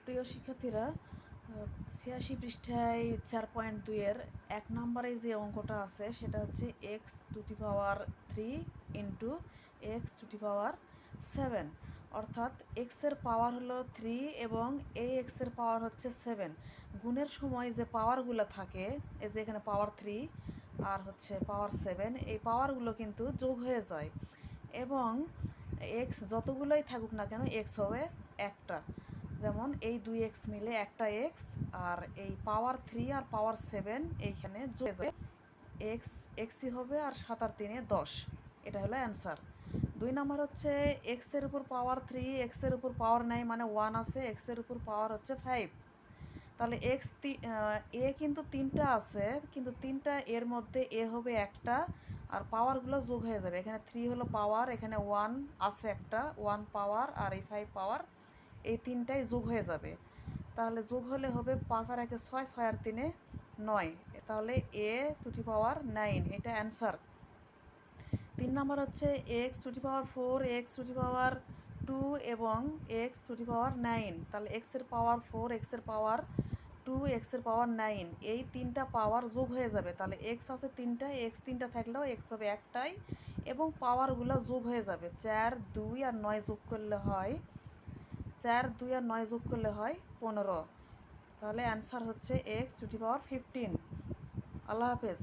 প্রিয় শিক্ষার্থীরা, 86 পৃষ্ঠায় 4.2-এর 1 নম্বরে যে অঙ্কটা আছে সেটা হচ্ছে x⁻³ ইন্টু x⁻7, অর্থাৎ এক্সের পাওয়ার হলো 3 এবং এই এক্সের পাওয়ার হচ্ছে 7। গুণের সময় যে পাওয়ারগুলো থাকে, এই যে এখানে পাওয়ার 3 আর হচ্ছে পাওয়ার 7, এই পাওয়ারগুলো কিন্তু যোগ হয়ে যায় এবং এক্স যতগুলোই থাকুক না কেন এক্স হবে একটা। যেমন এই 2x মিলে একটা এক্স, আর এই পাওয়ার 3 আর পাওয়ার 7 এইখানে যোগ হয়ে এক্স এক্সই হবে, আর 7 আর 3 10। এটা হলো অ্যান্সার। 2 নাম্বার হচ্ছে এক্সের উপর পাওয়ার 3, এক্সের উপর পাওয়ার নাই মানে 1 আছে, এক্সের উপর পাওয়ার হচ্ছে 5। তাহলে এ কিন্তু 3টা আছে, কিন্তু 3টা এর মধ্যে এ হবে একটা, আর পাওয়ারগুলো যোগ হয়ে যাবে। এখানে 3 হলো পাওয়ার, এখানে 1 আছে একটা, 1 পাওয়ার, আর এই 5 পাওয়ার, এই 3টাই যোগ হয়ে যাবে। তাহলে যোগ হলে হবে 5 আর 1 6, 6 আর 3 9। তাহলে a⁻9, এটা অ্যান্সার। 3 নাম্বার হচ্ছে x⁻4, x⁻2 এবং x⁻9। তাহলে এক্সের পাওয়ার 4, এক্সের পাওয়ার 2, এক্সের পাওয়ার 9, এই 3টা পাওয়ার যোগ হয়ে যাবে। তাহলে এক্স আছে 3টা, এক্স 3টা থাকলেও এক্স হবে একটাই এবং পাওয়ারগুলো যোগ হয়ে যাবে। 4, 2 আর 9 যোগ করলে হয় 4, 2 আর 9 যোগ করলে হয় 15। তাহলে অ্যান্সার হচ্ছে x⁻15। আল্লাহ হাফেজ।